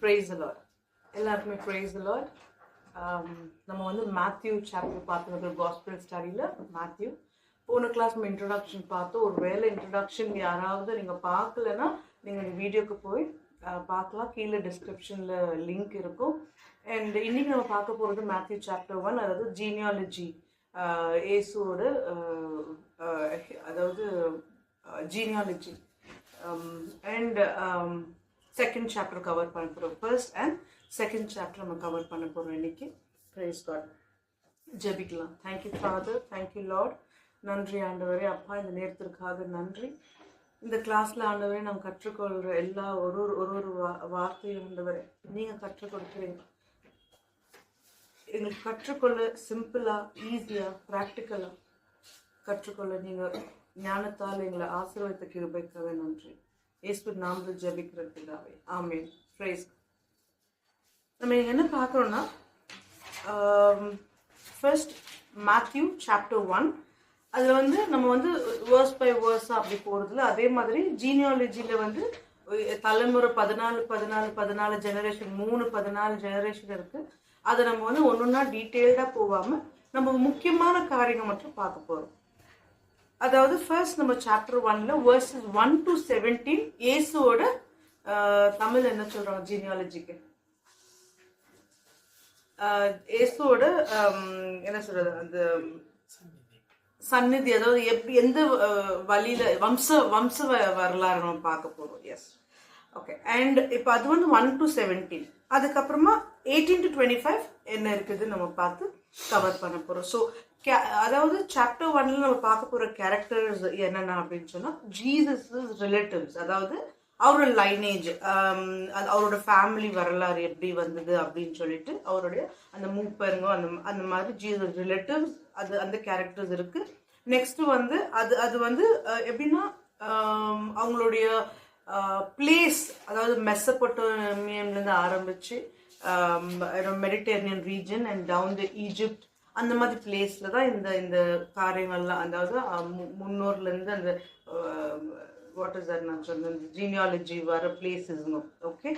praise the Lord. எல்லாருக்குமே praise the Lord. நம்ம வந்து மேத்யூ சாப்டர் பார்த்துருக்க காஸ்பல் ஸ்டடியில் மேத்யூ போன கிளாஸ் நம்ம இன்ட்ரடக்ஷன் பார்த்தோம். ஒரு வேலை இன்ட்ரடக்ஷன் யாராவது நீங்கள் பார்க்கலன்னா நீங்கள் வீடியோக்கு போய் பார்க்கலாம். கீழே டிஸ்கிரிப்ஷனில் லிங்க் இருக்கும். அண்ட் இன்னைக்கு நம்ம பார்க்க போகிறது மேத்யூ சாப்டர் 1, அதாவது ஜீனியாலஜி, ஏசுவோட அதாவது genealogy and second chapter cover பண்ண போகிறோம். ஃபர்ஸ்ட் அண்ட் செகண்ட் சாப்டர் நம்ம கவர் பண்ண போகிறோம் இன்னைக்கு. Praise God. ஜெபிக்கலாம். Thank you Father, thank you Lord. நன்றி ஆண்டவரே. அப்பா, இந்த நேரத்திற்காக நன்றி. இந்த கிளாஸில் ஆண்டவரே நாங்கள் கற்றுக்கொள்கிற எல்லா ஒரு வார்த்தையும் ஆண்டவரே நீங்கள் கற்றுக் கொடுக்குறீங்க. எங்களுக்கு கற்றுக்கொள்ள சிம்பிளாக, ஈஸியாக, ப்ராக்டிக்கலாக கற்றுக்கொள்ள நீங்கள் ஞானத்தால் எங்களை ஆசீர்வதித்த கிருபைக்காக நன்றி. இயேசுவின் நாமத்தில் ஜெபிக்கிற பிதாவே, ஆமென். பிரைஸ். நம்ம இங்கே என்ன பார்க்குறோன்னா, ஃபர்ஸ்ட் மேத்யூ சாப்டர் 1, அதில் வந்து நம்ம வந்து வேர்ஸ் பை வேர்ஸாக அப்படி போகிறதுல, அதே மாதிரி ஜீனியாலஜியில் வந்து தலைமுறை 14 ஜெனரேஷன், 14 ஜெனரேஷன் இருக்குது. அதை நம்ம வந்து ஒன்றா டீட்டெயில்டாக போகாமல் நம்ம முக்கியமான காரியங்கள் மட்டும் பார்க்க போகிறோம். அதாவது ஃபர்ஸ்ட் நம்ம சாப்டர் 1ல் வேர்சஸ் 1 to 17 இயேசுவோட தமிழ் என்ன சொல்கிறாங்க ஜீனியாலஜிக்கு, இயேசுவோட என்ன சொல்கிறது, அந்த சந்நிதி, அதாவது எந்த வழியில் வம்ச வரலாறு நம்ம பார்க்க போகிறோம். S, okay. அண்ட் இப்போ அது வந்து 1 to 17, அதுக்கப்புறமா 18 to 25 என்ன இருக்குது நம்ம பார்த்து கவர் பண்ண போகிறோம். ஸோ அதாவது சாப்டர் 1ல் நம்ம பார்க்க போகிற கேரக்டர்ஸ் என்னென்ன அப்படின்னு சொன்னால், ஜீசஸ் ரிலேட்டிவ்ஸ், அதாவது அவரோட லைனேஜ், அவரோட ஃபேமிலி வரலாறு எப்படி வந்தது அப்படின்னு சொல்லிட்டு, அவருடைய அந்த மூப்பருங்க, அந்த மாதிரி ஜீசஸ் ரிலேட்டிவ்ஸ், அந்த கேரக்டர்ஸ் இருக்கு. நெக்ஸ்ட் வந்து அது வந்து எப்படின்னா அவங்களுடைய பிளேஸ், அதாவது மெசபொட்டோமியம்லேருந்து ஆரம்பிச்சு Mediterranean region and down the Egypt, அந்த மாதிரி பிளேஸில் தான் இந்த காரியங்கள்லாம், அதாவது முன்னோர்லேருந்து அந்த வாட் இஸ் தட் நான் சொன்னேன், இந்த ஜீனியாலஜி வர பிளேஸஸ்ங்க. ஓகே,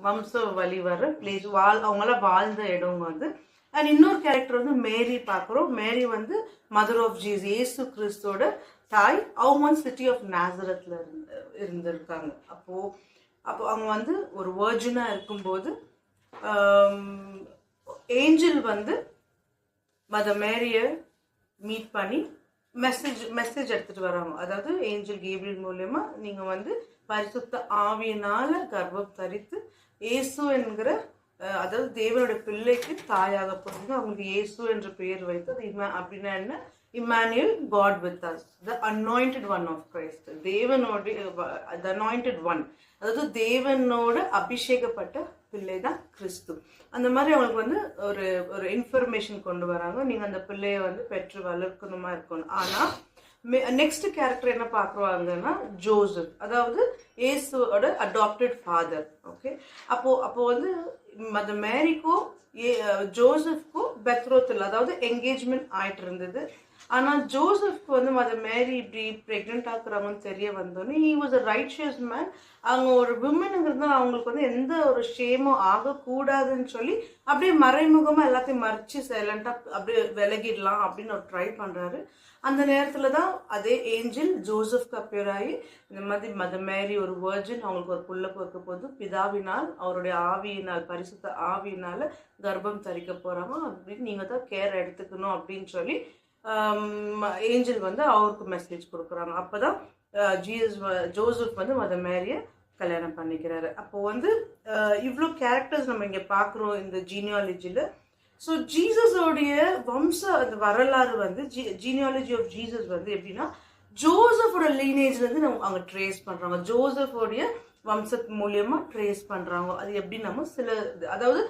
வம்சம் வழி வர பிளேஸ், அவங்களாம் வாழ்ந்த இடம் வந்து. அண்ட் இன்னொரு கேரக்டர் வந்து மேரி பார்க்குறோம். மேரி வந்து மதர் ஆஃப் ஜீசஸ், இயேசு கிறிஸ்தோட தாய். அவங்க வந்து சிட்டி ஆஃப் நாசரத்தில் இருந்திருக்காங்க. அப்போ அவங்க வந்து ஒரு வர்ஜினாக இருக்கும்போது ஏஞ்சல் வந்து மதர் மேரியை மீட் பண்ணி மெசேஜ் எடுத்துட்டு வராங்க. அதாவது ஏஞ்சல் கேப்ரியல் மூலமா நீங்கள் வந்து பரிசுத்த ஆவியினால கர்ப்பம் தரித்து இயேசு என்கிற, அதாவது தேவனோட பிள்ளைக்கு தாயாக போடுறது, அவங்களுக்கு இயேசு என்ற பெயர் வைத்தது. அப்படின்னா என்ன, Immanuel, God with us, the anointed one of Christ, தேவனோட த அனாயிண்டட் ஒன், அதாவது தேவனோட அபிஷேகப்பட்ட பிள்ளை தான் கிறிஸ்து. அந்த மாதிரி அவங்களுக்கு வந்து ஒரு இன்ஃபர்மேஷன் கொண்டு வராங்க, நீங்கள் அந்த பிள்ளைய வந்து பெற்று வளர்க்கணுமா இருக்கணும். ஆனால் நெக்ஸ்ட் கேரக்டர் என்ன பார்க்குறாங்கன்னா, ஜோசப், அதாவது இயேசுவோட அடாப்டட் ஃபாதர். ஓகே, அப்போ வந்து அந்த மேரிக்கோ ஜோசப்க்கோ பெத்ரோத்தில், அதாவது என்கேஜ்மெண்ட் ஆயிட்டு இருந்தது. ஆனால் ஜோசப்க்கு வந்து மதர் மேரி இப்படி ப்ரெக்னென்ட் ஆக்குறாங்கன்னு தெரிய வந்தோடனே, he was a righteous man. அவங்க ஒரு விமனுங்கிறது அவங்களுக்கு வந்து எந்த ஒரு ஷேமும் ஆகக்கூடாதுன்னு சொல்லி அப்படியே மறைமுகமாக எல்லாத்தையும் மறைச்சு சைலண்டாக அப்படியே விலகிடலாம் அப்படின்னு ஒரு ட்ரை பண்ணுறாரு. அந்த நேரத்தில் தான் அதே ஏஞ்சல் ஜோசப்க்கு அப்பியர் ஆகி, இந்த மாதிரி மதர் மேரி ஒரு வர்ஜின், அவங்களுக்கு ஒரு புள்ள பிறக்க போது பிதாவினால், அவருடைய ஆவியினால், பரிசுத்த ஆவியினால் கர்ப்பம் தரிக்க போகிறாங்க, அப்படின்னு நீங்கள் தான் கேர் எடுத்துக்கணும் அப்படின்னு சொல்லி ஏஞ்சல் வந்து அவருக்கு மெசேஜ் கொடுக்குறாங்க. அப்போ தான் ஜோசப் வந்து மதர் மேரியை கல்யாணம் பண்ணிக்கிறாரு. அப்போ வந்து இவ்வளோ கேரக்டர்ஸ் நம்ம இங்கே பார்க்குறோம் இந்த ஜீனியாலஜியில். ஸோ ஜீசஸோடைய அந்த வரலாறு வந்து ஜீனியாலஜி ஆஃப் ஜீசஸ் வந்து எப்படின்னா, ஜோசஃபோட லீனேஜ்லேருந்து நம்ம அவங்க ட்ரேஸ் பண்ணுறாங்க, ஜோசஃபோடைய வம்சத்து மூலியமாக ட்ரேஸ் பண்ணுறாங்க. அது எப்படி நம்ம சில, அதாவது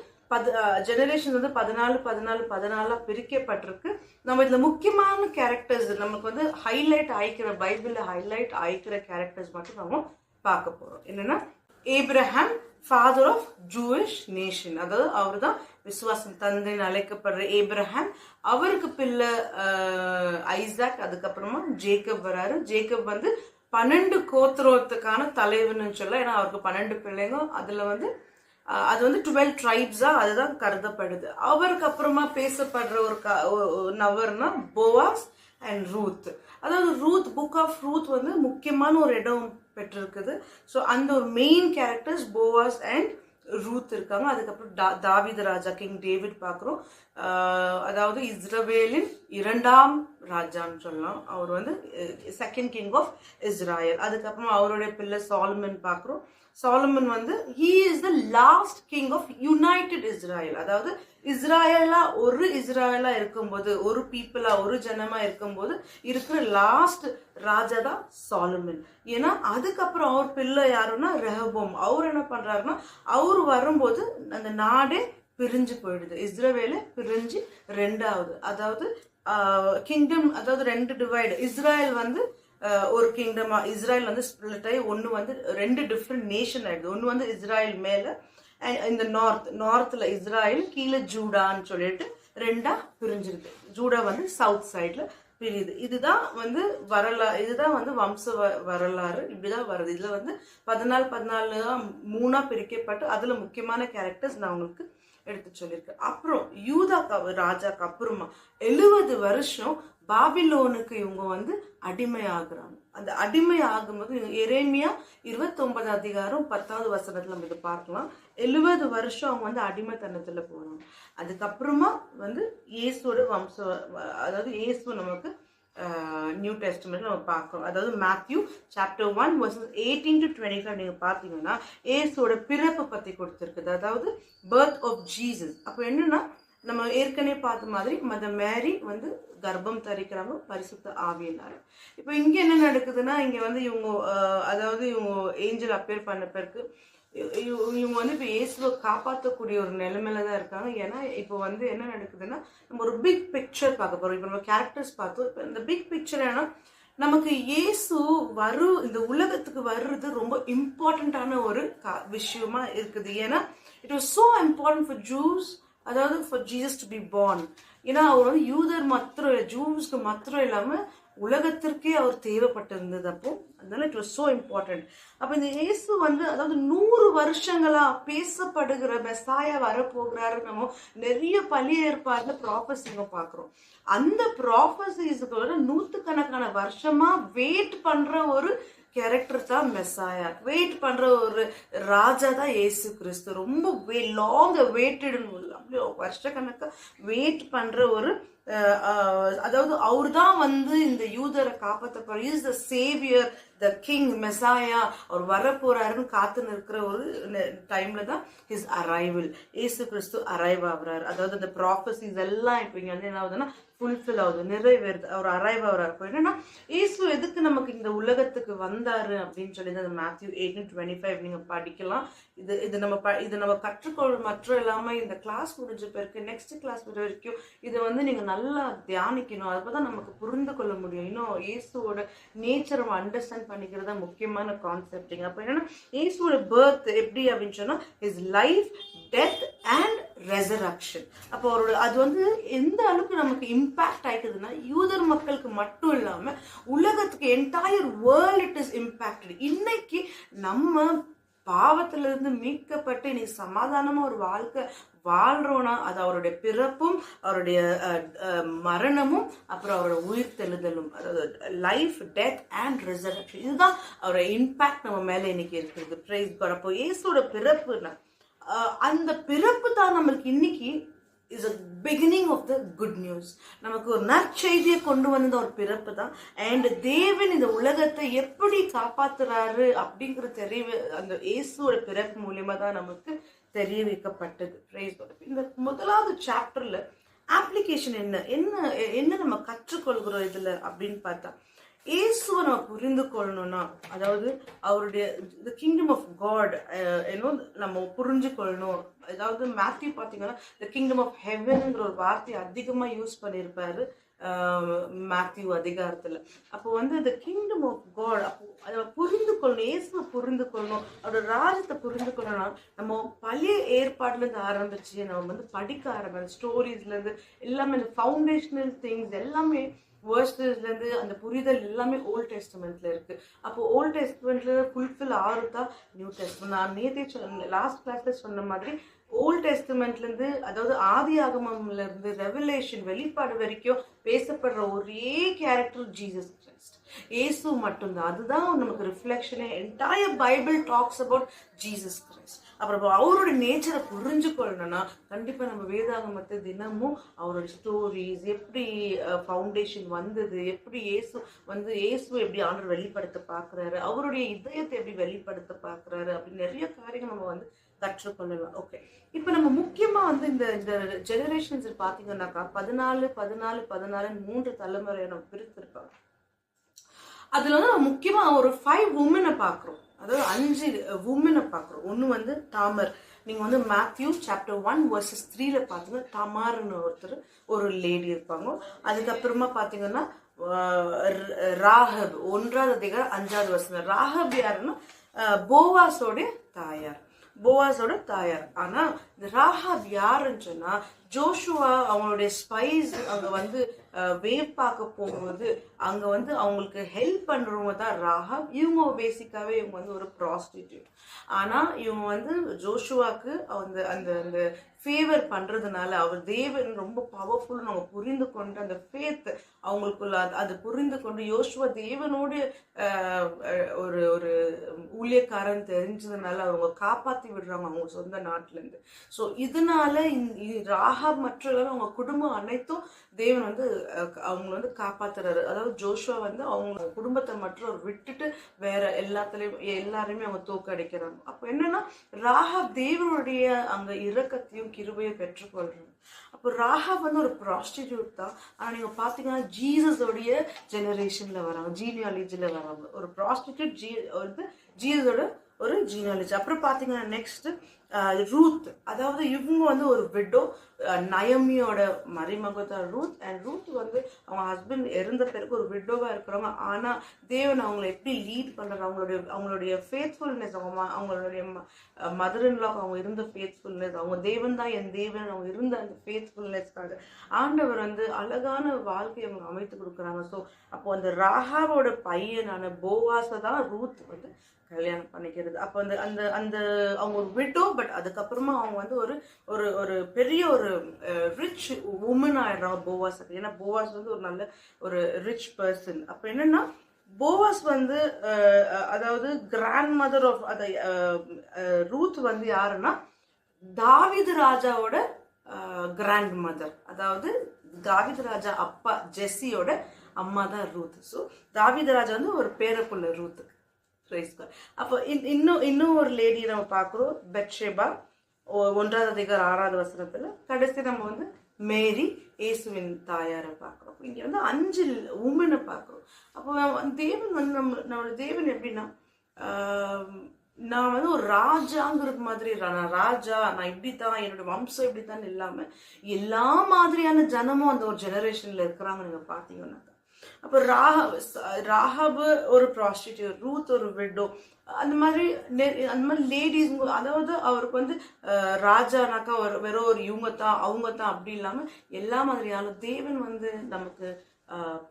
ஜெனரேஷன் வந்து 14 பிரிக்கப்பட்டிருக்கு. நம்ம இதில் முக்கியமான கேரக்டர்ஸ் நமக்கு வந்து ஹைலைட் ஆயிக்கிற, பைபிளில் ஹைலைட் ஆயிக்கிற கேரக்டர்ஸ் மட்டும் நம்ம பார்க்க போகிறோம். என்னென்னா, Abraham, father of Jewish nation, அதாவது அவர் தான் விசுவாசம் தந்தைன்னு அழைக்கப்படுற ஏப்ரஹாம். அவருக்கு பிள்ளை ஐசாக், அதுக்கப்புறமா ஜேக்கப் வராரு. ஜேக்கப் வந்து 12 கோத்திரத்துக்கான தலைவர்னு சொல்ல, ஏன்னா அவருக்கு 12 பிள்ளைங்க. அதில் வந்து அது வந்து 12 ட்ரைப்ஸா அதுதான் கருதப்படுது. அவருக்கு அப்புறமா பேசப்படுற ஒரு நபர்னா போவாஸ் அண்ட் ரூத். அதாவது ரூத், புக் ஆஃப் ரூத் வந்து முக்கியமான ஒரு இடம் பெற்றிருக்குது. ஸோ அந்த ஒரு main characters Boaz and Ruth இருக்காங்க. அதுக்கப்புறம் தாவீது ராஜா, கிங் டேவிட் பார்க்குறோம். அதாவது இஸ்ரவேலின் 2ஆம் ராஜான்னு சொல்லலாம். அவர் வந்து செகண்ட் கிங் ஆஃப் இஸ்ராயல். அதுக்கப்புறம் அவருடைய பிள்ளை சாலமன் பார்க்குறோம். சாலமன் வந்து he is the last king of united Israel. அதாவது இஸ்ராயலா இருக்கும்போது, ஒரு பீப்புளா, ஒரு ஜனமா இருக்கும்போது இருக்கிற லாஸ்ட் ராஜா தான் சாலமன். ஏன்னா அதுக்கப்புறம் அவர் பிள்ளை யாருன்னா ரெஹபோம். அவர் என்ன பண்றாருன்னா, அவர் வரும்போது அந்த நாடே பிரிஞ்சு போயிடுது. இஸ்ரவேல பிரிஞ்சு ரெண்டாவது, அதாவது கிங்டம், அதாவது 2 டிவைடு. இஸ்ராயல் வந்து ஒரு கிங்டமா, இஸ்ராயல் வந்து ஸ்பிளிட் ஆகி ஒன்று வந்து 2 டிஃப்ரெண்ட் நேஷன் ஆயிடுது. ஒன்று வந்து இஸ்ராயல் மேலே, இந்த நார்த்தில் இஸ்ராயல், கீழே ஜூடான்னு சொல்லிட்டு 2ஆ பிரிஞ்சிருக்கு. ஜூடா வந்து சவுத் சைடில் பிரியுது. இதுதான் வந்து இதுதான் வந்து வம்ச வரலாறு. இப்படிதான் வருது. இதில் வந்து 14 3ஆ பிரிக்கப்பட்டு அதில் முக்கியமான கேரக்டர்ஸ் நான் உங்களுக்கு எடுத்து சொல்லியிருக்கேன். அப்புறம் யூதா ராஜாக்கு அப்புறமா 70 வருஷம் பாபிலோனுக்கு இவங்க வந்து அடிமை ஆகுறாங்க. அந்த அடிமை ஆகும்போது எரேமியா 29 அதிகாரம் 10வது வசனத்துல நம்ம இதை பார்க்கலாம். 70 வருஷம் அவங்க வந்து அடிமைத்தனத்துல போறாங்க. அதுக்கப்புறமா வந்து இயேசுவோட அதாவது இயேசு நமக்கு நியூ டெஸ்டமெண்ட் நம்ம பார்க்கிறோம். அதாவது மேத்யூ சாப்டர் 1 verses 18 to 25 நீங்க பார்த்தீங்கன்னா இயேசுவோட பிறப்பு பத்தி கொடுத்துருக்குது. அதாவது பர்த் ஆஃப் ஜீசஸ். அப்போ என்னன்னா, நம்ம ஏற்கனவே பார்த்த மாதிரி மதர் மேரி வந்து கர்ப்பம் தரிக்கிறாங்க பரிசுத்த ஆவியினால. இப்போ இங்க என்ன நடக்குதுன்னா, இங்க வந்து இவங்க அதாவது இவங்க ஏஞ்சல் அப்பேர் பண்ண பிறகு இவங்க வந்து இப்போ இயேசுவை காப்பாற்றக்கூடிய ஒரு நிலைமையில தான் இருக்காங்க. ஏன்னா இப்போ வந்து என்ன நடக்குதுன்னா, நம்ம ஒரு பிக் பிக்சர் பார்க்க போறோம். இப்போ நம்ம கேரக்டர்ஸ் பார்த்தோம். இப்போ இந்த பிக் பிக்சர் ஏன்னா, நமக்கு இயேசு இந்த உலகத்துக்கு வர்றது ரொம்ப இம்பார்ட்டண்ட்டான ஒரு விஷயமா இருக்குது. ஏன்னா it was so important for Jews, அதாவது for Jesus to be born. ஏன்னா அவர் வந்து யூதர் மாத்திரம் இல்லை, ஜூஸ்க்கு மாத்திரம் இல்லாமல் உலகத்திற்கே அவர் தேவைப்பட்டிருந்தது. அப்போ அதனால இட் வாஸ் சோ இம்பார்ட்டன்ட். அப்போ இந்த இயேசு வந்து அதாவது 100 வருஷங்களா பேசப்படுகிற மெசாயா வரப்போகிறாரு. நம்ம நிறைய பழைய ஏற்பாடுல ப்ராஃபஸிங்க பார்க்குறோம். அந்த ப்ராஃபஸிஸ்க்கு நூற்றுக்கணக்கான வருஷமா வெயிட் பண்ற ஒரு கேரக்டர் தான் மெசாயா. வெயிட் பண்ற ஒரு ராஜா தான் இயேசு கிறிஸ்து. ரொம்ப லாங் வெயிட்டட், அப்படியே வருஷக்கணக்கா வெயிட் பண்ற ஒரு அதாவது அவர் தான் வந்து இந்த யூதரை காப்பாற்ற is the saviour, the king, messiah. அவர் வரப்போறாருன்னு காத்து நிற்கிற ஒரு டைம்ல தான் ஹிஸ் அரைவல், இயேசு கிறிஸ்து அரைவ் ஆகுறாரு. அதாவது இந்த ப்ராஃபஸிஸ் எல்லாம் இப்போ இங்க வந்து என்ன ஆகுதுன்னா ஃபுல்ஃபில் ஆகுது, நிறைவேறுது. அவர் அரைவ் ஆகுறாரு. இப்போ என்னன்னா, இயேசு எதுக்கு நமக்கு இந்த உலகத்துக்கு வந்தாரு அப்படின்னு சொல்லி அந்த மேத்யூ 18:25 நீங்க படிக்கலாம். இது நம்ம கற்றுக்கொள்ள மற்றும் இல்லாம இந்த கிளாஸ் முடிஞ்ச பிறகு நெக்ஸ்ட் கிளாஸ் வரைக்கும் இதை வந்து நீங்க நல்லா தியானிக்கணும். அப்பதான் நமக்கு புரிந்து கொள்ள முடியும். இன்னும் இயேசுவோட நேச்சரை அண்டர்ஸ்டாண்ட் பண்ணிக்கிறதா முக்கியமான கான்செப்டிங். அப்போ என்னன்னா, இயேசுவோட பர்த் எப்படி அப்படின்னு சொன்னா is life, death and resurrection. அப்போ அவரோட அது வந்து எந்த அளவுக்கு நமக்கு இம்பாக்ட் ஆயிக்குதுன்னா, யூதர் மக்களுக்கு மட்டும் இல்லாம உலகத்துக்கு entire world it is impacted. இன்னைக்கு நம்ம பாவத்திலிருந்து மீட்கப்பட்டு நீ சமாதானமா ஒரு வாழ்க்கை வாழ்றோம்னா அது அவருடைய பிறப்பும் அவருடைய மரணமும் அப்புறம் அவரோட உயிர் தெழுதலும், அதாவது லைஃப், டெத் அண்ட் ரெசரக்ஷன். இதுதான் அவரோட இம்பாக்ட் நம்ம மேல இன்னைக்கு இருக்குது. Praise God. அப்போ இயேசுவோட பிறப்புனா அந்த பிறப்பு தான் நம்மளுக்கு இன்னைக்கு is a beginning of the good news. நமக்கு ஒரு நற்செய்தியை கொண்டு வந்த ஒரு பிறப்பு தான். அண்ட் தேவன் இந்த உலகத்தை எப்படி காப்பாத்துறாரு அப்படிங்கிற அந்த இயேசுவோட பிறப்பு மூலியமா தான் நமக்கு தெரிய வைக்கப்பட்டது. இந்த முதலாவது சாப்டர்ல அப்ளிகேஷன் என்ன நம்ம கற்றுக்கொள்கிறோம் இதுல அப்படின்னு பார்த்தா, இயேசுவை நம்ம புரிந்து கொள்ளணும்னா, அதாவது அவருடைய த கிங்டம் ஆஃப் காட் நம்ம புரிஞ்சு கொள்ளணும். அதாவது மேத்யூ பார்த்தீங்கன்னா த கிங்டம் ஆஃப் ஹெவன்ங்கிற ஒரு வார்த்தையை அதிகமாக யூஸ் பண்ணியிருப்பாரு. மேத்யூ அதிகாரத்துல. அப்போ வந்து the kingdom of God, அப்போ அதை புரிந்து கொள்ளணும், இயேசுவை புரிந்து கொள்ளணும், அவரோட ராஜ்யத்தை புரிந்து கொள்ளணும். நம்ம பழைய ஏற்பாடுல இருந்து ஆரம்பிச்சு நம்ம வந்து படிக்க ஆரம்பிச்சோம், ஸ்டோரிஸ்ல இருந்து எல்லாமே இந்த ஃபவுண்டேஷனல் திங்ஸ் எல்லாமே வேர்ஸ்லேருந்து அந்த புரிதல் எல்லாமே ஓல்ட் டெஸ்டமெண்ட்ல இருக்கு. அப்போ ஓல்ட் டெஸ்டமெண்ட்ல ஃபுல்ஃபில் ஆகுதா நியூ டெஸ்டமெண்ட். நான் நேற்றே லாஸ்ட் கிளாஸ்ல சொன்ன மாதிரி ஓல்ட் டெஸ்டமெண்ட்ல இருந்து, அதாவது ஆதி ஆகமம்ல இருந்து ரெவலேஷன் வெளிப்பாடு வரைக்கும் பேசப்படுற ஒரே கேரக்டர் ஜீசஸ் கிரைஸ்ட், இயேசு மட்டும்தான். அதுதான் நமக்கு ரிஃப்ளெக்ஷனே. Entire Bible talks about Jesus Christ. அப்புறம் அவரோட நேச்சரை புரிஞ்சுக்கொள்ளணும்னா கண்டிப்பா நம்ம வேதாகமத்தை தினமும் அவரோட ஸ்டோரிஸ், எப்படி ஃபவுண்டேஷன் வந்தது, எப்படி இயேசு எப்படி ஆண்டவர் வெளிப்படுத்த பார்க்குறாரு, அவருடைய இதயத்தை எப்படி வெளிப்படுத்த பார்க்குறாரு, அப்படி நிறைய காரியங்கள் நம்ம வந்து கற்றுக்கொள்ளலாம். ஓகே, இப்போ நம்ம முக்கியமா வந்து இந்த ஜெனரேஷன்ஸ் பார்த்தீங்கன்னாக்கா 14 3 தலைமுறையை நம்ம பிரித்திருப்பாங்க. அதுல வந்து நம்ம முக்கியமா ஒரு 5 உமனை பார்க்குறோம், அதாவது 5 உமனை பார்க்குறோம். ஒன்று வந்து தாமர். நீங்க வந்து மேத்யூ சாப்டர் 1:3 பார்த்தீங்கன்னா தாமார்னு ஒரு லேடி இருப்பாங்க. அதுக்கப்புறமா பார்த்தீங்கன்னா ராகப் 1ஆம் அதிகாரம் 5ஆவது வசனம். ராகப் யாருன்னா போவாஸோட தாயார். ஆனா இந்த ராகப் யாருன்னு சொன்னா ஜோஷுவா அவங்களுடைய ஸ்பைஸ் அங்க வந்து வேவ் பார்க்க போகும்போது அங்க வந்து அவங்களுக்கு ஹெல்ப் பண்றவங்க தான் ராகப். இவங்க பேசிக்காவே இவங்க வந்து ஒரு ப்ராஸ்டிடியூட். ஆனா இவங்க வந்து ஜோஷுவாக்கு அந்த அந்த அந்த ஃபேவர் பண்றதுனால அவர் தேவன் ரொம்ப பவர்ஃபுல் நம்ம புரிந்து கொண்டு அந்த ஃபேத் அவங்களுக்குள்ள அது புரிந்து கொண்டு யோசுவா தேவனோடு ஒரு ஒரு ஊழியக்காரன் தெரிஞ்சதுனால அவங்க காப்பாற்றி விடுறாங்க அவங்க சொந்த நாட்டுல இருந்து. ஸோ இதனால ராகப் மற்றும் அவங்க குடும்பம் அனைத்தும் தேவன் வந்து அவங்க வந்து காப்பாத்துறாரு. அதாவது ஜோஷுவா வந்து அவங்க குடும்பத்தை மட்டும் விட்டுட்டு வேற எல்லாருமே அவங்க தோக்கடிக்கிறாங்க. அப்போ என்னன்னா ராகப் தேவனுடைய அங்க இரக்கத்தையும் கிருபையும் பெற்றுக்கொள்றாங்க. அப்போ ராகப் வந்து ஒரு ப்ராஸ்டிடியூட் தான். ஆனா நீங்க பாத்தீங்கன்னா ஜீசஸோடைய ஜெனரேஷன்ல வராங்க, ஜீனியாலஜில வராங்க. ஒரு ப்ராஸ்டிடியூட் வந்து ஜீசஸோட ஒரு ஜீனியாலஜி. அப்புறம் பாத்தீங்கன்னா நெக்ஸ்ட் ரூத். அதாவது இவங்க வந்து ஒரு விடோ, நயமியோட மருமகதான் ரூத். அண்ட் ரூத் வந்து அவங்க ஹஸ்பண்ட் இறந்த பிறகு ஒரு விடோவா இருக்கிறவங்க. ஆனா தேவன் அவங்களை எப்படி லீட் பண்றாரு, அவங்களுடைய ஃபேத்ஃபுல்னஸ், அவங்களுடைய மதர்-இன்-லாக்கு அவங்க இருந்த ஃபேத்ஃபுல்னஸ், அவங்க தேவன் தான் என் தேவன் அவங்க இருந்த அந்த ஃபேத்ஃபுல்னஸ்க்காக ஆண்டவர் வந்து அழகான வாழ்க்கையை அவங்க அமைத்து கொடுக்குறாங்க. ஸோ அப்போ அந்த ராகாவோட பையனான போவாஸை தான் ரூத் வந்து கல்யாணம் பண்ணிக்கிறது. அப்போ அந்த அந்த அந்த அவங்க ஒரு விடோ, பட் அதுக்கப்புறமா அவங்க வந்து ஒரு ஒரு ஒரு பெரிய ஒரு ரிச் உமன் ஆயிடுறாங்க போவாஸ். ஏன்னா போவாஸ் வந்து ஒரு நல்ல ஒரு ரிச் பர்சன். அப்போ என்னன்னா போவாஸ் வந்து அதாவது கிராண்ட் மதர் ஆஃப் ரூத் வந்து யாருன்னா தாவீது ராஜாவோட கிராண்ட் மதர். அதாவது தாவீது ராஜா அப்பா ஜெஸ்ஸியோட அம்மா தான் ரூத். ஸோ தாவீது ராஜா வந்து ஒரு பேரப்புள்ள ரூத்துக்கு. அப்போ இன்னும் ஒரு லேடி நம்ம பார்க்குறோம், பெத்ஷேபா 1ஆம் அதிகாரம் 6ஆவது வசனத்துல. கடைசி நம்ம வந்து மேரி இயேசுவின் தாயாரை பார்க்குறோம். இங்க வந்து 5 உமனை பார்க்குறோம். அப்போ தேவன் வந்து நம்மளோட தேவன் எப்படின்னா நான் வந்து ஒரு ராஜாங்கிறது மாதிரி, நான் ராஜா, நான் இப்படித்தான், என்னோட வம்சம் இப்படித்தான் இல்லாம எல்லா மாதிரியான ஜனமும் அந்த ஒரு ஜெனரேஷன்ல இருக்கிறாங்க நீங்க பாத்தீங்கன்னா. அப்போ ராகப் ஒரு ப்ராஸ்டிடியூட், ரூத் ஒரு விடோ, அந்த மாதிரி லேடிஸ். அதாவது அவருக்கு வந்து ராஜானாக்கா வெறும் ஒரு இவங்க தான் அவங்க தான் அப்படி இல்லாம எல்லா மாதிரியான தேவன் வந்து நமக்கு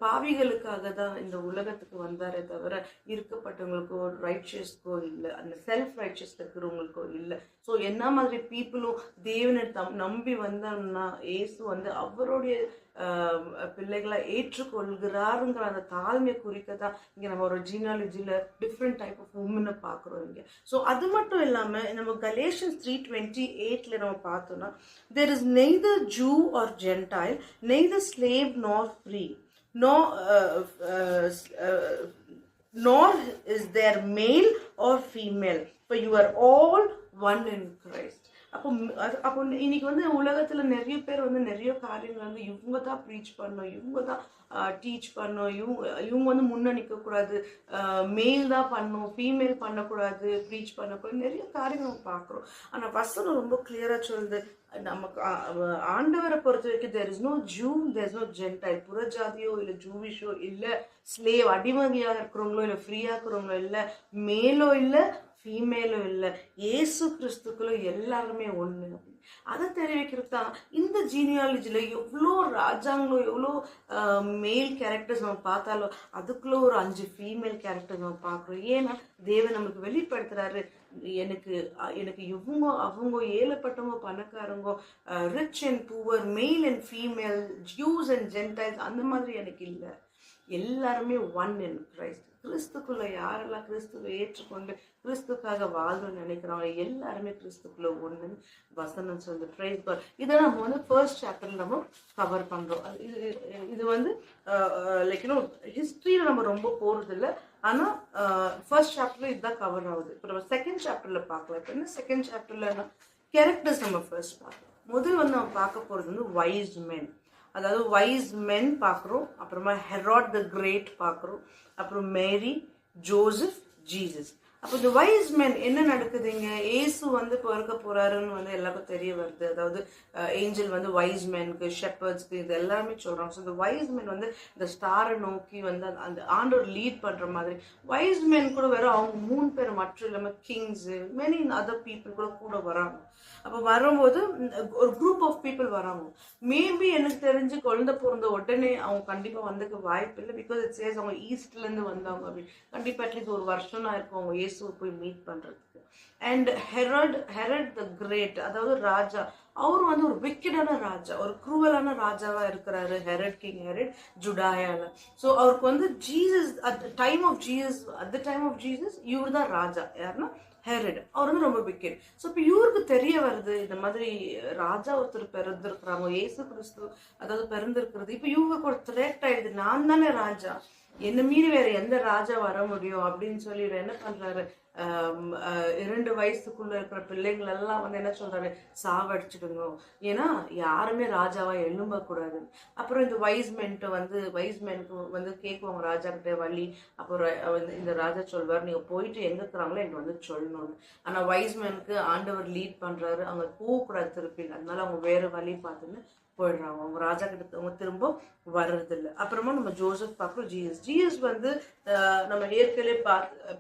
பாவிகளுக்காக தான் இந்த உலகத்துக்கு வந்தாரே தவிர இருக்கப்பட்டவங்களுக்கோ ரைச்சியஸ்க்கோ இல்லை, அந்த செல்ஃப் ரைச்சியஸ் இருக்கிறவங்களுக்கோ இல்லை. ஸோ என்ன மாதிரி பீப்புளும் தேவனை நம்பி வந்தோம்னா இயேசு வந்து அவருடைய பிள்ளைகளை ஏற்றுக்கொள்கிறாருங்கிற அந்த தாழ்மையை குறிக்க தான் இங்கே நம்ம ஒரு ஜீனாலஜியில் டிஃப்ரெண்ட் டைப் ஆஃப் உமனை பார்க்குறோம் இங்கே. ஸோ அது மட்டும் இல்லாமல் நம்ம கலேஷியன்ஸ் 3:28 நம்ம பார்த்தோம்னா there is neither Jew or Gentile, neither slave nor free, nor is there male or female, for you are all one in Christ. அப்போ அப்போ இன்னைக்கு வந்து உலகத்துல நிறைய பேர் வந்து நிறைய காரியங்கள் வந்து இவங்க தான் ப்ரீச் பண்ணணும், இவங்க தான் டீச் பண்ணணும், இவங்க வந்து முன்னணிக்க கூடாது, மேல் தான் பண்ணணும், ஃபீமேல் பண்ணக்கூடாது, ப்ரீச் பண்ணக்கூடாது, நிறைய காரியங்கள் நம்ம பார்க்குறோம். ஆனால் வசனம் ரொம்ப கிளியரா சொல்லுது, நமக்கு ஆண்டவரை பொறுத்த வரைக்கும் there is no Jew, there is no Gentile. புறஜாதியோ இல்லை ஜூவிஷோ இல்லை ஸ்லேவ் அடிமையாக இருக்கிறவங்களோ இல்லை ஃப்ரீயாக இருக்கிறவங்களோ இல்லை மேலோ இல்லை ஃபீமேலோ இல்லை, ஏசு கிறிஸ்துக்களோ எல்லாருமே ஒன்று. அதை தெரிவிக்கிறது தான் இந்த ஜீனியாலஜியில் எவ்வளோ ராஜாங்களோ எவ்வளோ மேல் கேரக்டர்ஸ் நம்ம பார்த்தாலும் அதுக்குள்ளே ஒரு 5 ஃபீமேல் கேரக்டர்ஸ் நம்ம பார்க்குறோம். ஏன்னா தேவன் நமக்கு வெளிப்படுத்துறாரு, எனக்கு எனக்கு இவங்க அவங்க ஏழைப்பட்டவங்க பணக்காரங்க, rich and poor, male and female, juice and Gentiles அந்த மாதிரி எனக்கு இல்லை. எல்லாருமே ஒன் இன் கிரைஸ்ட். கிறிஸ்துக்குள்ள யாரெல்லாம் கிறிஸ்துவை ஏற்றுக்கொண்டு கிறிஸ்துக்காக வாழணும்னு நினைக்கிறாங்க எல்லாருமே கிறிஸ்துக்குள்ள ஒன்றுன்னு வசனம் சொல்லி பிரைஸ் காட். இதை நம்ம வந்து ஃபர்ஸ்ட் சாப்டர்ல நம்ம கவர் பண்றோம். இது வந்து லைக் ஹிஸ்டரியில நம்ம ரொம்ப போறது இல்லை, ஆனா ஃபர்ஸ்ட் சாப்டர்ல இதுதான் கவர் ஆகுது. இப்போ நம்ம செகண்ட் சாப்டர்ல பார்க்கலாம். இப்போ என்ன செகண்ட் சாப்டர்ல கேரக்டர்ஸ் நம்ம ஃபர்ஸ்ட் பார்க்கலாம். முதல் வந்து நம்ம பார்க்க போறது வந்து வைஸ் மென், அதாவது வைஸ் மென் பார்க்குறோம். அப்புறமா ஹெராட் த கிரேட் பார்க்குறோம். அப்புறம் மேரி, ஜோசப், ஜீசஸ். அப்போ இந்த வைஸ் மென் என்ன நடக்குதுங்க, ஏசு வந்து பிறக்க போறாருன்னு வந்து எல்லாருக்கும் தெரிய வருது. அதாவது ஏஞ்சல் வந்து வைஸ் மென்க்கு, ஷெப்பர்ட்ஸ்க்கு இது எல்லாமே சொல்றாங்க. ஸோ இந்த வைஸ் மென் வந்து இந்த ஸ்டாரை நோக்கி வந்து அந்த ஆண்டவர் லீட் பண்ற மாதிரி. வைஸ் மென் கூட வேற அவங்க 3 பேர் மட்டும் இல்லாமல் கிங்ஸ், மெனி அதர் பீப்புள் கூட வராங்க. அப்போ வரும்போது ஒரு குரூப் ஆஃப் பீப்புள் வராங்க. மேபி எனக்கு தெரிஞ்சு குழந்தை பிறந்த உடனே அவங்க கண்டிப்பா வந்ததுக்கு வாய்ப்பு இல்லை. பிகாஸ் இட் சேஸ் அவங்க ஈஸ்ட்ல இருந்து வந்தவங்க அப்படின்னு. கண்டிப்பா அட்லீஸ்ட் ஒரு வருஷம் இருக்கும் அவங்க இயேசுவை போய் மீட் பண்றதுக்கு. அண்ட் ஹெரட் த கிரேட், அதாவது ராஜா, அவர் வந்து ஒரு விக்கெடான ராஜா, ஒரு குரூவலான ராஜாவா இருக்கிறாரு. ஹெரட், கிங் ஹெரட், ஜுடாயால. ஸோ அவருக்கு வந்து Jesus at the time of Jesus இவர் தான் ராஜா. யாருன்னா ஹெரட். அவர் வந்து ரொம்ப விக்கெட். ஸோ இப்போ இவருக்கு தெரிய வருது இந்த மாதிரி ராஜா ஒருத்தர் பிறந்திருக்கிறாங்க, ஏசு கிறிஸ்து அதாவது பிறந்திருக்கிறது. இப்போ இவங்களுக்கு ஒரு த்ரெட் ஆயிடுது, நான் தானே ராஜா, என்ன மீறி வேற எந்த ராஜா வர முடியும் அப்படின்னு சொல்லி என்ன பண்றாரு, 2 வயசுக்குள்ள இருக்கிற பிள்ளைங்கள் எல்லாம் வந்து என்ன சொல்றாரு, சாவடிச்சிடுங்க, ஏன்னா யாருமே ராஜாவா எழும்பக்கூடாது. அப்புறம் இந்த வைஸ்மென்ட்டு வந்து கேட்குவாங்க ராஜா கிட்ட வழி. அப்புறம் இந்த ராஜா சொல்வார், நீங்க போயிட்டு எங்க இருக்கிறாங்களோ எனக்கு வந்து சொல்லணும்னு. ஆனா வைஸ்மெனுக்கு ஆண்டவர் லீட் பண்றாரு, அவங்க போகக்கூடாது திருப்பி, அதனால அவங்க வேற வழி பார்த்துன்னு போயிடுறாங்க. அவங்க ராஜா கிட்ட அவங்க திரும்ப வர்றதில்லை. அப்புறமா நம்ம ஜோசப் பார்க்குறோம். ஜீசஸ் வந்து நம்ம ஏற்கனவே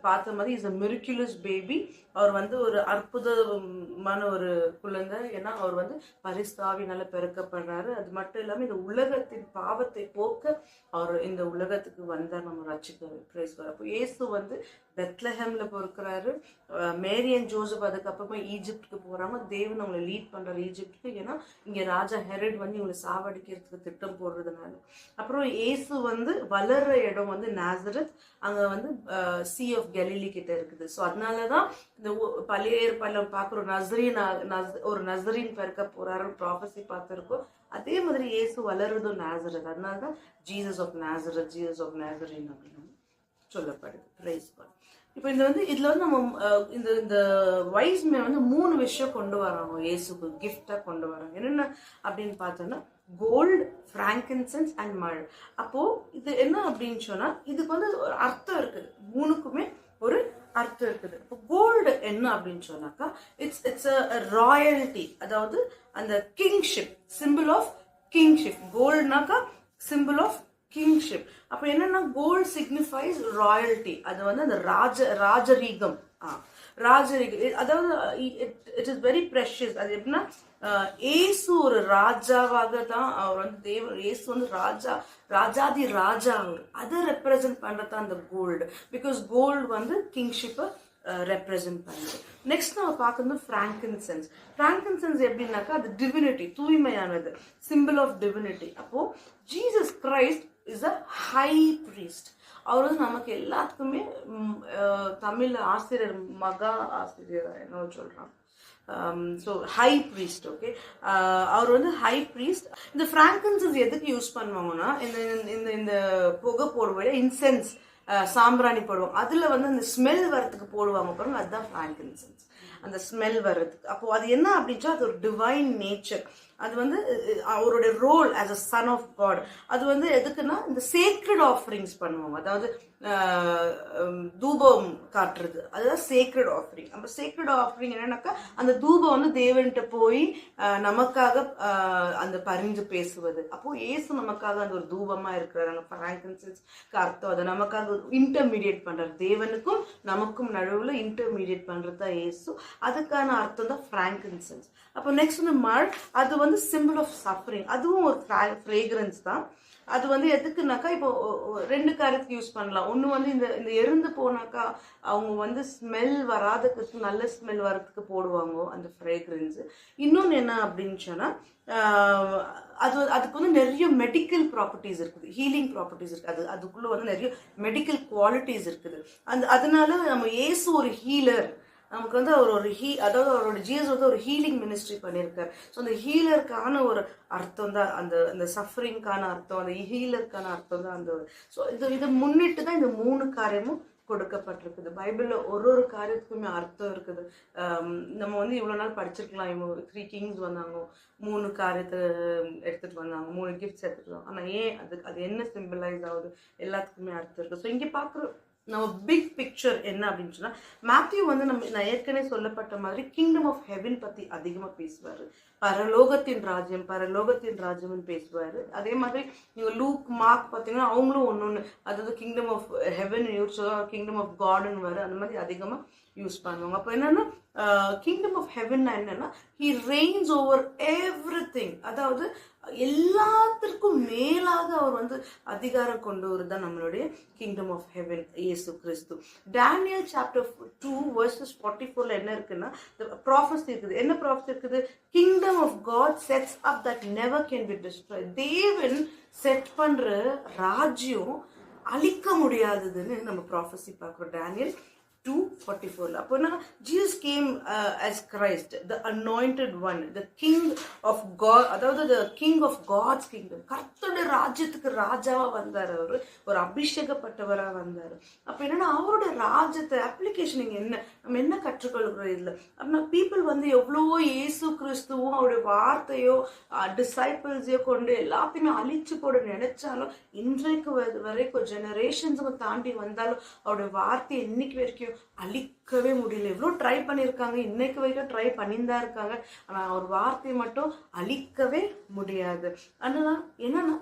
பார்த்த மாதிரி இஸ் அ மிரிக்குலஸ் பேபி. அவர் வந்து ஒரு அற்புதமான ஒரு குழந்தை. ஏன்னா அவர் வந்து பரிசுத்தாவினால பிறக்கப்படுறாரு. அது மட்டும் இல்லாமல் இந்த உலகத்தின் பாவத்தை போக்க அவர் இந்த உலகத்துக்கு வந்தார், நம்ம ரட்சிக்க பிரைஸ் வர. அப்போ இயேசு வந்து பெத்லஹேம்ல பிறக்கிறாரு. மேரி அண்ட் ஜோசப் அதுக்கப்புறமா ஈஜிப்டுக்கு போறாங்க. தேவன் அவங்களை லீட் பண்றாரு ஈஜிப்டுக்கு. ஏன்னா இங்க ராஜா ஹெரட் வந்து இவங்களை சாவடிக்கிறதுக்கு திட்டம் போடுறதுனால. அப்புறம் இயேசு வந்து வளர்ற இடம் வந்து நாசரத், அங்க வந்து சி ஆஃப் கலிலி கிட்ட இருக்குது. ஸோ அதனாலதான் இந்த பழைய ஏற்பாடுல பார்க்குறோம், ஒரு நசரீன் பிறக்க போறாரு ப்ராஃபஸி பார்த்துருக்கோம். அதே மாதிரி இயேசு வளருதும் நாசரத். அதனாலதான் ஜீசஸ் ஆஃப் நாசரீன் அப்படின்னு சொல்லப்படுது. Praise God. இப்போ இதுல வந்து நம்ம இந்த வைஸ் மேன் வந்து 3 விஷயம் கொண்டு வராங்க இயேசுக்கு கிஃப்டா கொண்டு வராங்க. என்னென்ன அப்படின்னு பார்த்தோம்னா கோல்டு, ஃப்ராங்கின்சென்ஸ் அண்ட் மழை. அப்போ இது என்ன அப்படின்னு சொன்னா இதுக்கு வந்து ஒரு அர்த்தம் இருக்குது, 3க்குமே ஒரு அர்த்தம் இருக்குது. இப்போ கோல்டு என்ன அப்படின்னு சொன்னாக்கா இட்ஸ் அ ராயல்டி, அதாவது அந்த கிங்ஷிப், சிம்பிள் ஆஃப் கிங்ஷிப். கோல்டுனாக்கா சிம்பிள் ஆஃப் கிங்ஷிப். அப்ப என்னன்னா கோல்ட் சிக்னிஃபைஸ் ராயல்டி, அது வந்து அந்த ராஜரீகம். அதாவது இட் இஸ் வெரி ப்ரெஷியஸ். அது எப்படின்னா ஏசு ஒரு ராஜாவாக தான் அவர் வந்து ஏசு வந்து ராஜாதி ராஜா அவர், அதை ரெப்ரசன்ட் பண்றதான் அந்த கோல்டு. பிகாஸ் கோல்டு வந்து கிங்ஷிப்பை ரெப்ரசன்ட் பண்ணுது. நெக்ஸ்ட் நம்ம பார்க்கறது ஃப்ராங்கின்சென்ஸ் எப்படின்னாக்கா அது டிவினிட்டி, தூய்மையானது, சிம்பிள் ஆஃப் டிவினிட்டி. அப்போ Jesus Christ is a high priest. அவர் வந்து நமக்கு எல்லாத்துக்குமே தமிழ் ஆசிரியர், மகா ஆசிரியர் என்ன சொல்றாங்க, ஸோ ஹை ப்ரீஸ்ட். ஓகே, அவர் வந்து ஹை ப்ரீஸ்ட். இந்த ஃப்ராங்கின்சென்ஸ் எதுக்கு யூஸ் பண்ணுவாங்கன்னா இந்த புகை போடுவோம், இன்சென்ஸ் சாம்பிராணி போடுவாங்க, அதில் வந்து அந்த ஸ்மெல் வரத்துக்கு போடுவாங்க பாருங்க, அதுதான் ஃப்ராங்கின்சென்ஸ், அந்த ஸ்மெல் வர்றதுக்கு. அப்போ அது என்ன அப்படின்னா அது ஒரு டிவைன் நேச்சர். அது வந்து அவருடைய role as a son of God. அது வந்து எதுக்குன்னா இந்த சேக்ரெட் ஆஃபரிங்ஸ் பண்ணுவாங்க, அதாவது தூபம் காட்டுறது, அதுதான் சேக்ரெட் ஆஃபரிங். அப்போ சேக்ரெட் ஆஃபரிங் என்னன்னாக்கா அந்த தூபம் வந்து தேவன்கிட்ட போய் நமக்காக அந்த பரிந்து பேசுவது. அப்போ இயேசு நமக்காக அந்த ஒரு தூபமா இருக்கிறார். அந்த ஃப்ராங்கின்சென்ஸ்க்கு அர்த்தம் அதை நமக்காக இன்டர்மீடியேட் பண்றாரு, தேவனுக்கும் நமக்கும் நடுவில் இன்டர்மீடியேட் பண்றது தான் இயேசு. அதுக்கான அர்த்தம் தான் ஃப்ராங்கின்சென்ஸ். அப்போ நெக்ஸ்ட் வந்து மழ், அது வந்து சிம்பிள் ஆஃப் சஃபரிங், அதுவும் ஒரு ஃப்ரேக்ரன்ஸ் தான். அது வந்து எதுக்குனாக்கா இப்போ ரெண்டு காரியத்துக்கு யூஸ் பண்ணலாம். ஒன்று வந்து இந்த எருந்து போனாக்கா அவங்க வந்து ஸ்மெல் வராதுக்கு, நல்ல ஸ்மெல் வரதுக்கு போடுவாங்க அந்த ஃப்ரேக்ரன்ஸு. இன்னொன்று என்ன அப்படின்னு சொன்னால் அதுக்கு வந்து நிறைய மெடிக்கல் ப்ராப்பர்ட்டிஸ் இருக்குது, ஹீலிங் ப்ராப்பர்ட்டிஸ் இருக்குது, அதுக்குள்ளே வந்து நிறைய மெடிக்கல் குவாலிட்டிஸ் இருக்குது. அதனால நம்ம இயேசு ஒரு ஹீலர், நமக்கு வந்து அவர் ஒரு அதாவது அவரோட ஜீசஸ் வந்து ஒரு ஹீலிங் மினிஸ்ட்ரி பண்ணியிருக்காரு. ஸோ அந்த ஹீலருக்கான ஒரு அர்த்தம் தான் அந்த சஃபரிங்கான அர்த்தம், அந்த ஹீலருக்கான அர்த்தம் தான் அந்த. ஸோ இதை முன்னிட்டு தான் இந்த 3 காரியமும் கொடுக்கப்பட்டிருக்குது. பைபிளில் ஒரு காரியத்துக்குமே அர்த்தம் இருக்குது. நம்ம வந்து இவ்வளோ நாள் படிச்சிருக்கலாம், இவங்க 3 கிங்ஸ் வந்தாங்க, 3 காரியத்தை எடுத்துகிட்டு வந்தாங்க, 3 கிஃப்ட்ஸ் எடுத்துகிட்டு வந்தாங்க. ஆனால் ஏன் அது என்ன சிம்பிளைஸ் ஆகுது, எல்லாத்துக்குமே அர்த்தம் இருக்குது. ஸோ இங்கே பார்க்குற நம்ம பிக் பிக்சர் என்ன அப்படின்னு சொன்னால், மேத்யூ வந்து நான் ஏற்கனவே சொல்லப்பட்ட மாதிரி கிங்டம் ஆஃப் ஹெவன் பற்றி அதிகமாக பேசுவார். பரலோகத்தின் ராஜ்யம்னு பேசுவார். அதே மாதிரி நீங்கள் லூக், மார்க் பார்த்தீங்கன்னா அவங்களும் ஒன்று அதாவது kingdom of heaven use, kingdom of காட்னு வர அந்த மாதிரி அதிகமாக யூஸ் பண்ணுவாங்க. அப்போ என்னன்னா கிங்டம் ஆஃப் ஹெவன்னா என்னன்னா ஹி ரெயின்ஸ் ஓவர் எவ்ரிதிங், அதாவது எல்லாத்திற்கும் மேலாக அவர் வந்து அதிகாரம் கொண்டு வருதான் நம்மளுடைய கிங்டம் ஆஃப் ஹெவன் இயேசு கிறிஸ்து. டேனியல் சாப்டர் 2 verses 44 என்ன இருக்குன்னா ப்ராஃபஸி இருக்குது. என்ன ப்ராஃபஸி இருக்குது? Kingdom of God sets up that never can be destroyed. தேவன் செட் பண்ற ராஜ்யம் அழிக்க முடியாததுன்னு நம்ம ப்ராஃபஸி பார்க்குறோம் டேனியல் 2:44. அப்போ என்ன, Jesus game as Christ, the anointed one, the king of God, அதாவது the king of God's kingdom, கர்த்தருடைய ராஜ்யத்துக்கு ராஜாவா வந்தார். அவர் ஒரு அபிஷேகப்பட்டவராக வந்தார். அப்போ என்னன்னா அவருடைய ராஜ்யத்தை அப்ளிகேஷன் இங்கே என்ன, நம்ம என்ன கற்றுக்கொள்கிறோம் இதில் அப்படின்னா, பீப்புள் வந்து எவ்வளவோ இயேசு கிறிஸ்துவும் அவருடைய வார்த்தையோ டிசைபிள்ஸையோ கொண்டு எல்லாத்தையுமே அழிச்சு போட நினைச்சாலும், இன்றைக்கு வரைக்கும் ஜெனரேஷன்ஸுங்க தாண்டி வந்தாலும் அவருடைய வார்த்தை இன்னைக்கு வரைக்கும் அழிக்கவே முடியல. எவ்வளோ ட்ரை பண்ணியிருக்காங்க, இன்னைக்கு வரைக்கும் ட்ரை பண்ணிதான் இருக்காங்க. ஆனால் அவர் வார்த்தையை மட்டும் அழிக்கவே முடியாது. ஆனால் என்னன்னா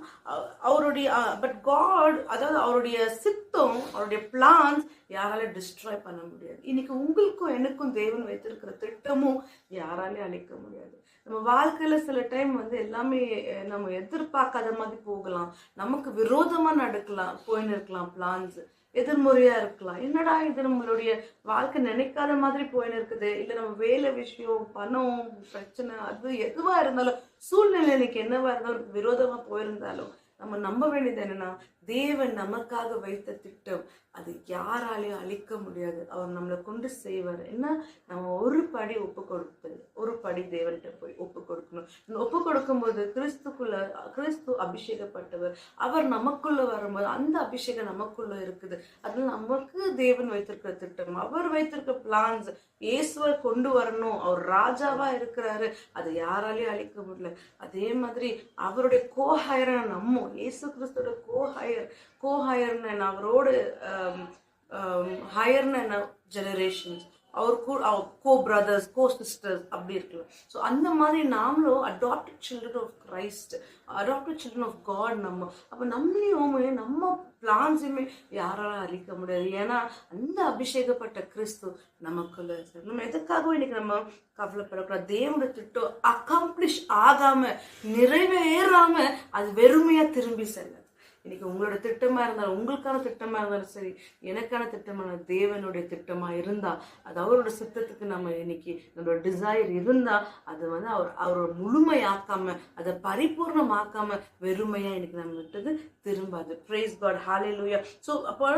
அவருடைய பட் காட், அதாவது அவருடைய சித்தம், அவருடைய பிளான்ஸ் யாராலையும் டிஸ்ட்ராய் பண்ண முடியாது. இன்னைக்கு உங்களுக்கும் எனக்கும் தேவன் வைத்திருக்கிற திட்டமும் யாராலையும் அழிக்க முடியாது. நம்ம வாழ்க்கையில சில டைம் வந்து எல்லாமே நம்ம எதிர்பார்க்காத மாதிரி போகலாம், நமக்கு விரோதமா போயின்னு இருக்கலாம், பிளான்ஸ் எதிர்முறையா இருக்கலாம். என்னடா இது நம்மளுடைய வாழ்க்கை நினைக்காத மாதிரி போயின்னு இருக்குது, இல்லை நம்ம வேலை விஷயம், பணம் பிரச்சனை, அது எதுவா இருந்தாலும், சூழ்நிலை எனக்கு என்னவா இருந்தாலும் விரோதமா போயிருந்தாலும், நம்ம நம்ப வேண்டியது என்னன்னா, தேவன் நமக்காக வைத்த திட்டம் அது யாராலையும் அழிக்க முடியாது. அவர் நம்மளை கொண்டு செய்வார். என்ன, நம்ம ஒரு படி ஒப்பு கொடுப்பது, ஒரு படி தேவன்கிட்ட போய் ஒப்பு கொடுக்கணும். ஒப்பு கொடுக்கும்போது கிறிஸ்து அபிஷேகப்பட்டவர், அவர் நமக்குள்ள வரும்போது அந்த அபிஷேகம் நமக்குள்ள இருக்குது. அதனால நமக்கு தேவன் வைத்திருக்கிற திட்டம், அவர் வைத்திருக்கிற பிளான்ஸ், இயேசுவை கொண்டு வரணும், அவர் ராஜாவா இருக்கிறாரு, அது யாராலையும் அழிக்க முடியல. அதே மாதிரி அவருடைய கோஹயரான நம்ம இயேசு கிறிஸ்துவோட கோஹயர்னு என்ன, அவரோட ஹையர்னு என்ன, ஜெனரேஷன்ஸ், அவர் கோ பிரதர்ஸ், கோ சிஸ்டர்ஸ் அப்படி இருக்கலாம். ஸோ அந்த மாதிரி நாமளும் adopted children of Christ, adopted children of God. அப்போ நம்மளையும் நம்ம பிளான்ஸுமே யாராலும் அழிக்க முடியாது. ஏன்னா அந்த அபிஷேகப்பட்ட கிறிஸ்து நமக்குள்ள. நம்ம எதுக்காகவும் இன்னைக்கு நம்ம கவலைப்படக்கூடாது. தேவனுடைய திட்டம் அக்காம்ப்ளிஷ் ஆகாம, நிறைவேறாம அது வெறுமையா திரும்பி செல்ல. இன்னைக்கு உங்களோட திட்டமா இருந்தாலும், உங்களுக்கான திட்டமா இருந்தாலும் சரி, எனக்கான திட்டமான தேவனுடைய திட்டமா இருந்தா, அது அவரோட சித்தத்துக்கு நம்ம இன்னைக்கு நம்மளோட டிசைர் இருந்தா, அது வந்து அவரோட முழுமையாக்காம, அதை பரிபூர்ணமாக்காம வெறுமையா இன்னைக்கு நம்ம விட்டது திரும்பாது. பிரைஸ் காட், ஹalleluya. ஸோ அப்போ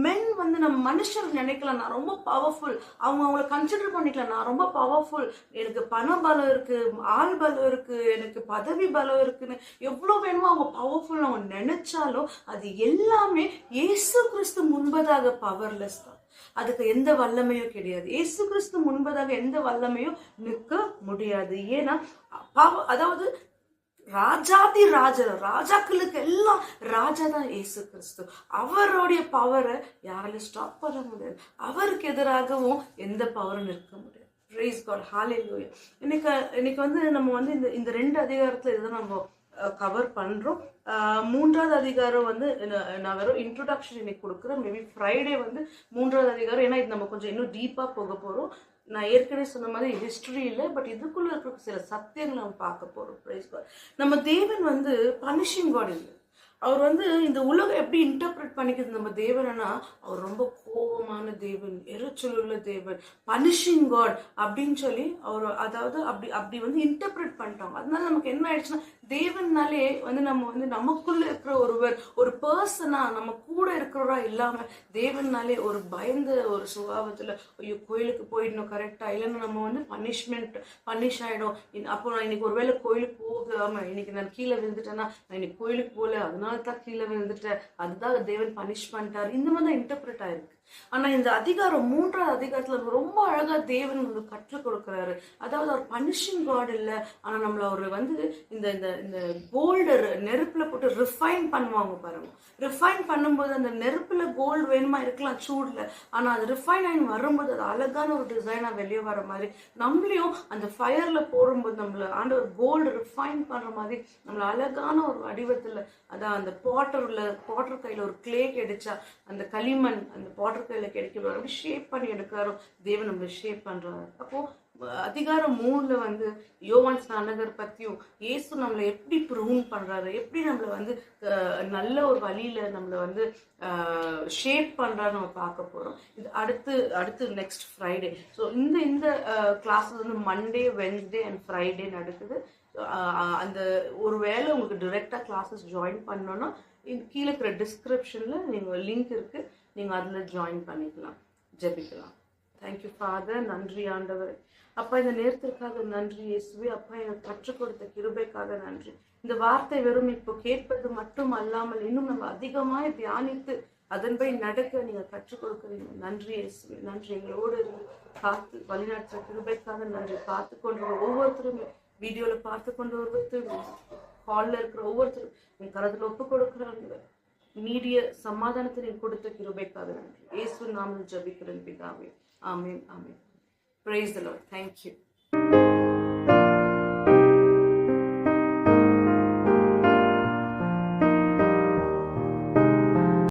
மென் வந்து நம்ம மனுஷர் நினைக்கலாம், நான் ரொம்ப பவர்ஃபுல், அவங்கள கன்சிடர் பண்ணிக்கலாம், நான் ரொம்ப பவர்ஃபுல், எனக்கு பண பலம் இருக்கு, ஆள் பலம் இருக்கு, எனக்கு பதவி பலம் இருக்குன்னு எவ்வளோ வேணுமோ அவங்க பவர்ஃபுல் அவங்க நினைச்சாலும் இருந்தாலும் அது எல்லாமே இயேசு கிறிஸ்து முன்பதாக பவர்லெஸ் தான். அதுக்கு எந்த வல்லமையும் கிடையாது. இயேசு கிறிஸ்து முன்பதாக எந்த வல்லமையும் நிற்க முடியாது. ஏன்னா அதாவது ராஜாதி ராஜாக்களுக்கு எல்லாம் ராஜா தான் இயேசு கிறிஸ்து. அவருடைய பவரை யாராலும் ஸ்டாப் பண்ண முடியாது. அவருக்கு எதிராகவும் எந்த பவரும் நிற்க முடியாது. பிரைஸ் காட், ஹalleluya. இன்னைக்கு வந்து நம்ம வந்து இந்த 2 அதிகாரத்துல இதுதான் நம்ம கவர் பண்றோம். 3வது அதிகாரம் வந்து நான் வெறும் இன்ட்ரோடக்ஷன் இன்னைக்கு கொடுக்குறேன். மேபி ஃப்ரைடே வந்து 3வது அதிகாரம், ஏன்னா இது நம்ம கொஞ்சம் இன்னும் டீப்பா போக போறோம். நான் ஏற்கனவே சொன்ன மாதிரி ஹிஸ்டரி இல்லை, பட் இதுக்குள்ள இருக்கிற சில சத்தியங்களை நம்ம பார்க்க போறோம். Praise God. நம்ம தேவன் வந்து பனிஷிங் காட் இல்லை. அவர் வந்து இந்த உலகம் எப்படி இன்டர்பிரட் பண்ணிக்கிறது நம்ம தேவனா, அவர் ரொம்ப கோபமான தேவன், எரிச்சல் உள்ள தேவன், பனிஷிங் காட் அப்படின்னு சொல்லி அவர் அதாவது அப்படி வந்து இன்டர்பிரட் பண்ணிட்டாங்க. அதனால நமக்கு என்ன ஆயிடுச்சுன்னா, தேவன்னாலே வந்து நம்ம வந்து நமக்குள்ள இருக்கிற ஒரு பர்சனா நம்ம கூட இருக்கிறவரா இல்லாம தேவன்னாலே ஒரு பயந்த ஒரு சுபாவத்துல, ஐயோ கோயிலுக்கு போயிடணும் கரெக்டா, இல்லைன்னா நம்ம வந்து பனிஷ் ஆயிடும். அப்போ நான் இன்னைக்கு ஒருவேளை கோயிலுக்கு போகாம இன்னைக்கு நான் கீழே விழுந்துட்டேன்னா, நான் இன்னைக்கு கோயிலுக்கு போல அதனால தான் கீழே விழுந்துட்டேன், அதுதான் தேவன் பனிஷ் பண்ணிட்டாரு, இந்த மாதிரி தான் இன்டர்பிரட் ஆயிருக்கு. ஆனா இந்த அதிகாரம் 3வது அதிகாரத்துல ரொம்ப அழகா தேவன் வந்து கற்றுக் கொடுக்கிறாரு. அதாவது அவர் பனிஷிங் காட் இல்ல, ஆனா நம்மள அவர் வந்து இந்த இந்த கோல்டு நெருப்புல போட்டு ரிஃபைன் பண்ணுவாங்க பாருங்க. ரிஃபைன் பண்ணும்போது அந்த நெருப்புல கோல்டு வேணுமா இருக்கலாம் சூடுல, ஆனா அது ரிஃபைன் ஆகி வரும்போது அது அழகான ஒரு டிசைனா வெளியே வர மாதிரி, நம்மளையும் அந்த ஃபயர்ல போடும்போது நம்மள ஆண்டவர் கோல்டு ரிஃபைன் பண்ற மாதிரி நம்மள அழகான ஒரு வடிவத்துல, அதான் அந்த பாட்டர் கையில ஒரு கிளே கிடைச்சா அந்த களிமண் அந்த பாட்டர் கையில கிடைக்கிறாரு, அப்படி ஷேப் பண்ணி எடுக்கிறாரோ தேவன் நம்மளை ஷேப் பண்றாரு. அப்போ அதிகாரம் 3ல வந்து யோவான் ஸ்நானகர் பத்தியும் இயேசு நம்மளை எப்படி ப்ரூன் பண்றாரு, எப்படி நம்மளை வந்து நல்ல ஒரு வழியில நம்மளை வந்து ஷேப் பண்றாரு நம்ம பார்க்க போறோம். இது அடுத்து நெக்ஸ்ட் ஃப்ரைடே. ஸோ இந்த கிளாஸஸ் வந்து மண்டே, வென்ஸ்டே அண்ட் ஃப்ரைடே நடக்குது. அந்த ஒருவேளை உங்களுக்கு டிரெக்டா கிளாஸஸ் ஜாயின் பண்ணோன்னா கீழே இருக்கிற டிஸ்கிரிப்ஷன்ல நீங்க லிங்க் இருக்கு, நீங்க அதுல ஜாயின் பண்ணிக்கலாம். ஜெபிக்கலாம். Thank you father. நன்றி ஆண்டவர். அப்பா, இந்த நேரத்திற்காக நன்றி இயேசுவே. அப்பா, எனக்கு கற்றுக் கொடுத்த கிருபைக்காக நன்றி. இந்த வார்த்தை வெறும் இப்போ கேட்பது மட்டும் அல்லாமல் இன்னும் நம்ம அதிகமாய் தியானித்து அதன்படி நடக்க நீங்க கற்றுக் கொடுக்குறீங்க. நன்றி இயேசுவே. நன்றி. எங்களோடு இருந்து காத்து வழிநடத்த கிருபைக்காக நன்றி. பார்த்து கொண்டு ஒவ்வொருத்தரும், வீடியோல பார்த்து கொண்டு ஒவ்வொருத்தரும், ஹால்ல இருக்கிற ஒவ்வொருத்தரும் என் கரத்துல ஒப்பு கொடுக்குறாங்க. நீடிய சமாதானத்தை நீ கொடுத்த கிருபைக்காக நன்றி. இயேசு நாமத்தில் ஜெபிக்கிறேன் பிதாவே. ஆமென், ஆமென். Praise the Lord. Thank you.